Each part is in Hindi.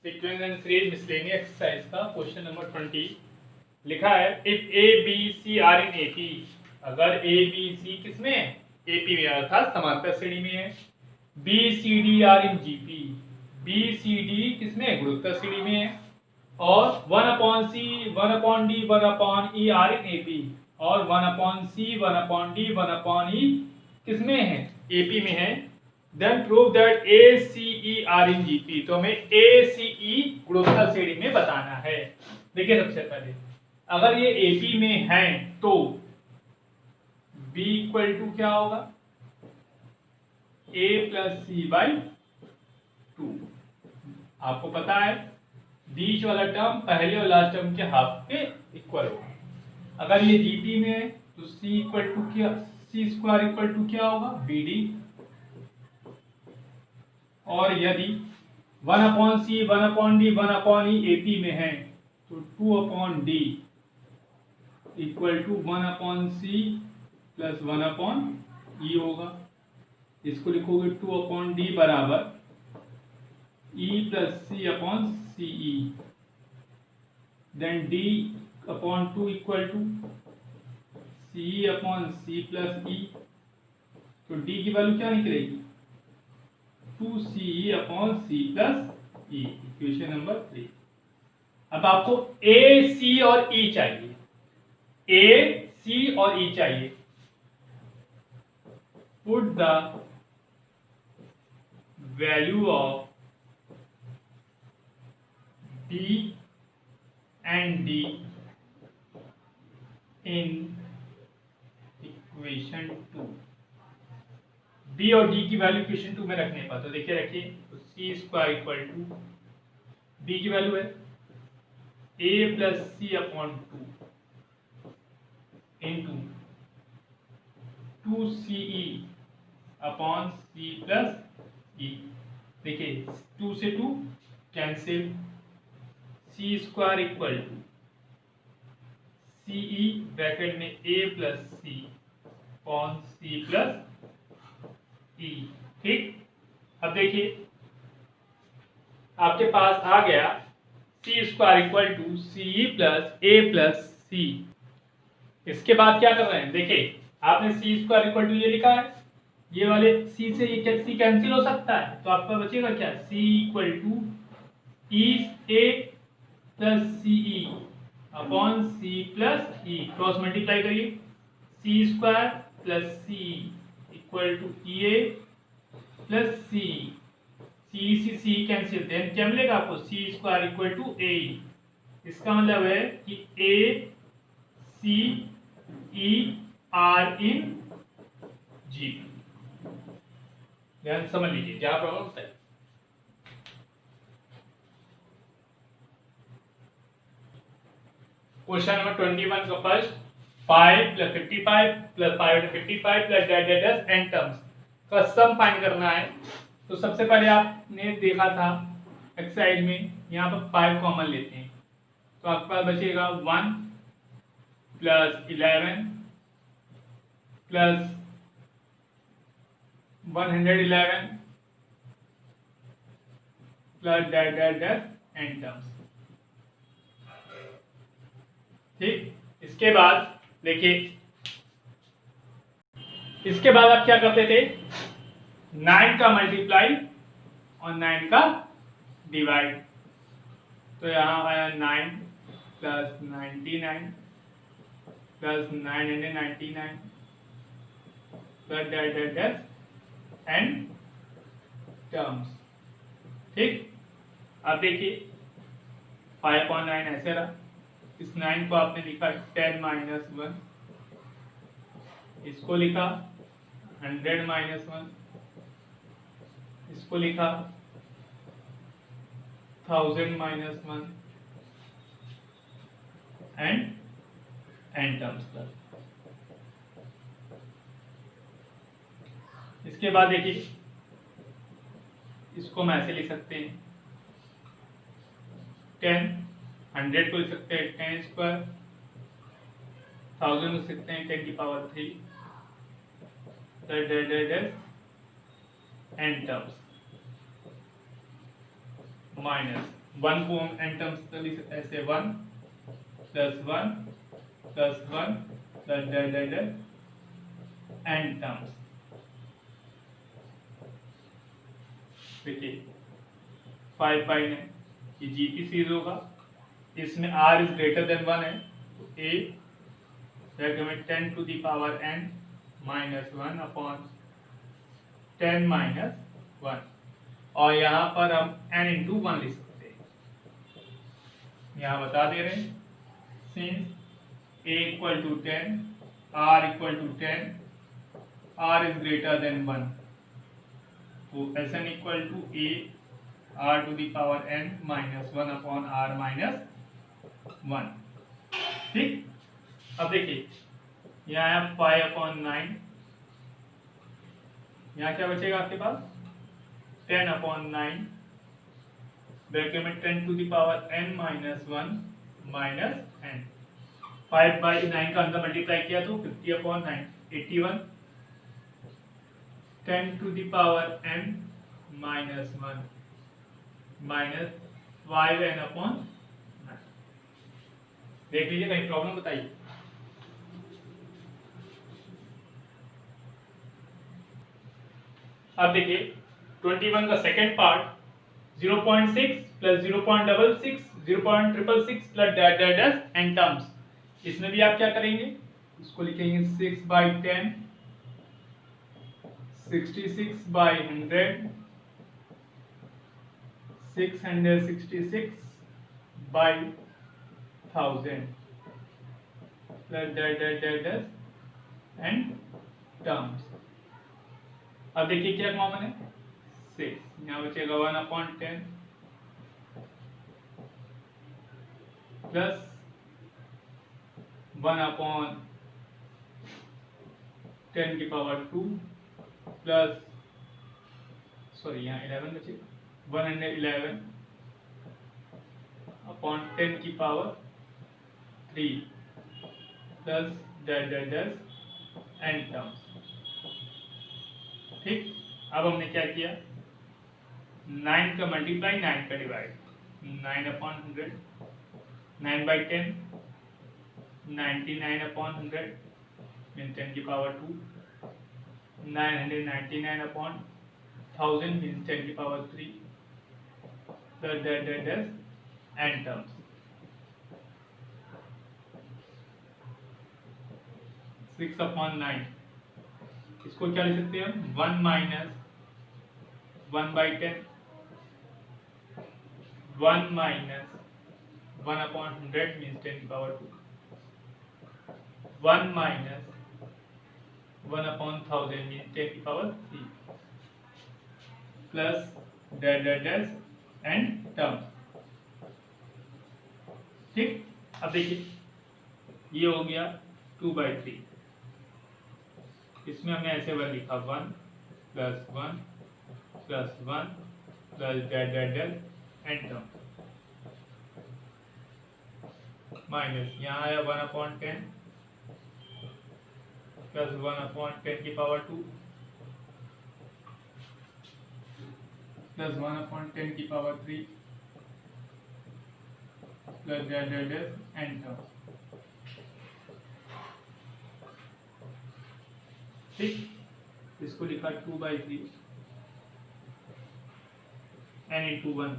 Sequence and series miscellaneous exercise का क्वेश्चन नंबर 20 लिखा है if A B C are in AP. अगर ए बी सी किसमें है? एपी में अर्थात समांतर श्रेणी में है। B C D are in GP. B C D किसमें है? गुणोत्तर श्रेणी में है। और 1 upon C 1 upon D 1 upon E are in AP. और 1 upon C 1 upon D 1 upon E किसमें है? एपी में है। Then prove that A C E are in GP. तो हमें ए सी ई गुणोत्तर श्रेणी में बताना है। देखिए सबसे पहले अगर ये एपी में है तो बी इक्वल टू क्या होगा? ए प्लस सी बाई 2। आपको पता है बीच वाला टर्म पहले और लास्ट टर्म के हाफ के इक्वल होगा। अगर ये जीपी में है तो सी इक्वल टू क्या? सी स्क्वायर इक्वल टू क्या होगा? B D. और यदि 1 upon C 1 upon D 1 upon E AP में है तो 2 upon D equal to 1 upon C plus 1 upon E होगा। इसको लिखोगे 2 अपॉन डी बराबर E plus C upon C E. Then D upon 2 equal to C upon C plus E. तो डी की वैल्यू क्या निकलेगी? 2CE upon C plus E. Equation number 3। अब आपको ए सी और ई चाहिए। ए सी और ई चाहिए। Put the value of B and D in equation 2। B और डी की वैल्यू इक्वेशन 2 में रखने पर तो देखिए रखिए तो C square equal to B की वैल्यू है A plus C upon 2 into 2CE upon C plus E. देखिए 2 से 2 cancel. C square equal to CE bracket में A plus C upon C plus E. ठीक। अब देखिए आपके पास आ गया C square equal to C plus A plus C. इसके बाद क्या कर रहे हैं? देखिए आपने सी स्क्वायर इक्वल टू ये लिखा है, ये वाले सी से ये सी कैंसिल हो सकता है तो आपका बचेगा क्या? C equal to E A plus C E upon C plus E. Cross multiply करिए। C square plus C equal to E A plus C. C cancel. Then क्या मिलेगा आपको? C square equal to A. इसका मतलब है कि ए सी ई आर इन जी। ध्यान समझ लीजिए जहां प्रॉब्लम होता है। क्वेश्चन नंबर 21 का first 5 plus 55 plus 5 55 plus that n terms का सम फाइंड करना है। तो सबसे पहले आपने देखा था एक्सरसाइज में यहाँ पर 5 कॉमन लेते हैं तो आपके पास बचेगा 1 plus 11 plus 111 plus that n terms. ठीक। इसके बाद देखिए इसके बाद आप क्या करते थे? 9 का मल्टीप्लाई और 9 का डिवाइड। तो यहाँ आया 9 plus 99 plus 999 plus that and terms. ठीक। अब देखिए 5/9 ऐसे रहा। इस 9 को आपने लिखा 10 माइनस 1। इसको लिखा 100 माइनस 1। इसको लिखा 1000 माइनस 1 एंड टर्म्स प्लस। इसके बाद देखिए इसको हम ऐसे लिख सकते हैं 10 100 को लिख सकते हैं 10 स्क्वायर। 1000 लिख सकते हैं 10 की पावर 3 एंड टर्म्स माइनस 1 को हम n टर्म्स में लिख सकते हैं ऐसे 1 प्लस 1 प्लस n टर्म्स। देखिए 5/9 ये g की सीरीज होगा, इसमें r इज ग्रेटर देन 1 है तो a में 10 to the power n minus 1 upon 10 minus 1, और यहाँ पर हम n इंटू 1 लिख सकते हैं। यहाँ बता दे रहे हैं since a equal to 10 r equal to 10 r is greater than 1 तो Sn equal to a r to the power n minus 1 upon r minus 1। ठीक, अब देखिए यहाँ है 5/9, यहाँ क्या बचेगा आपके पास 10/9 ब्रैकेट में 10 to the power n minus 1 minus n। 5/9 का अंदर मल्टीप्लाई किया तो 50/9 81, 10 to the power n minus 1 minus 5n/9। देख लीजिए कहीं प्रॉब्लम बताइए। अब देखिए 21 का second part 0.6 plus 0.66 0.666 plus dash dash dash n terms, इसमें भी आप क्या करेंगे, इसको लिखेंगे 6/10 66/100 666/1000 plus dash dash dash dash n terms. अब देखिए क्या कॉमन है 6, यहाँ बचेगा 1/10 प्लस 1/10 की पावर 2 प्लस सॉरी यहाँ 11 बचेगा 111/10 की power 3 plus dash dash dash n terms. ठीक, अब हमने क्या किया 9 का मल्टीप्लाई 9 का डिवाइड 9/100 9/10 99/100 मीन्स 10 की पावर 2 999/1000 मीन्स 10 की power 3 plus dash dash dash n terms. 6/9 इसको क्या लिख सकते हैं 1 माइनस 1/10 1 माइनस 1/100 मीन्स 10 की पावर 2 1 माइनस 1/1000 मीन्स 10 की power 3 plus dash dash dash and term. ठीक, अब देखिए ये हो गया 2/3, इसमें हमने ऐसे वन लिखा 1 plus 1 plus 1 plus dash dash dash and term minus यहाँ आया 1/10 प्लस 1/10 की पावर 2 प्लस 1/10 की power 3 plus dash dash dash and term. ठीक, इसको लिखा 2/3 n इंटू 1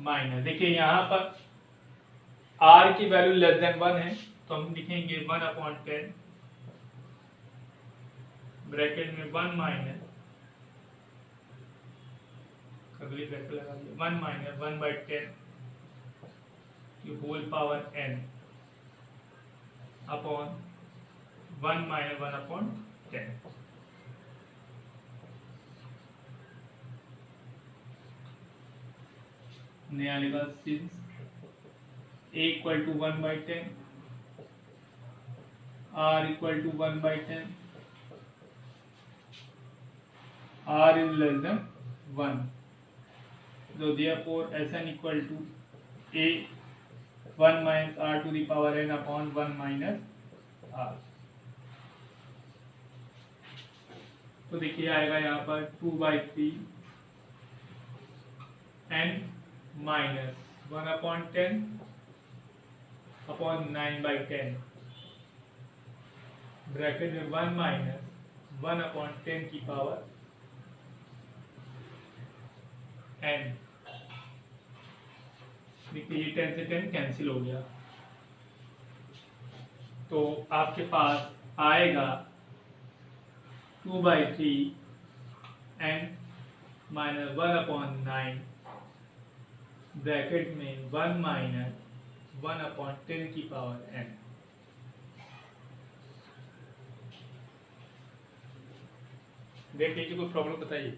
माइनस, देखिए यहाँ पर r की वैल्यू लेस देन 1 है तो हम लिखेंगे 1/10 ब्रैकेट में 1 माइनस अगली ब्रैकेट लगा दिया 1 माइनस 1/10 की whole power n upon 1 minus 1/10। नया लिखा since a equal to 1/10 r equal to 1/10 r is less than 1 so therefore Sn equal to a 1 minus r to the power n upon 1 minus r। तो देखिए आएगा यहाँ पर 2/3 n माइनस 1/10/9/10 ब्रैकेट में 1 माइनस 1/10 की पावर n। देखिए ये 10 से 10 कैंसिल हो गया, तो आपके पास आएगा 2/3 n माइनस 1/9 ब्रैकेट में 1 माइनस 1/10 की पावर n। देख लीजिए, कोई प्रॉब्लम बताइए।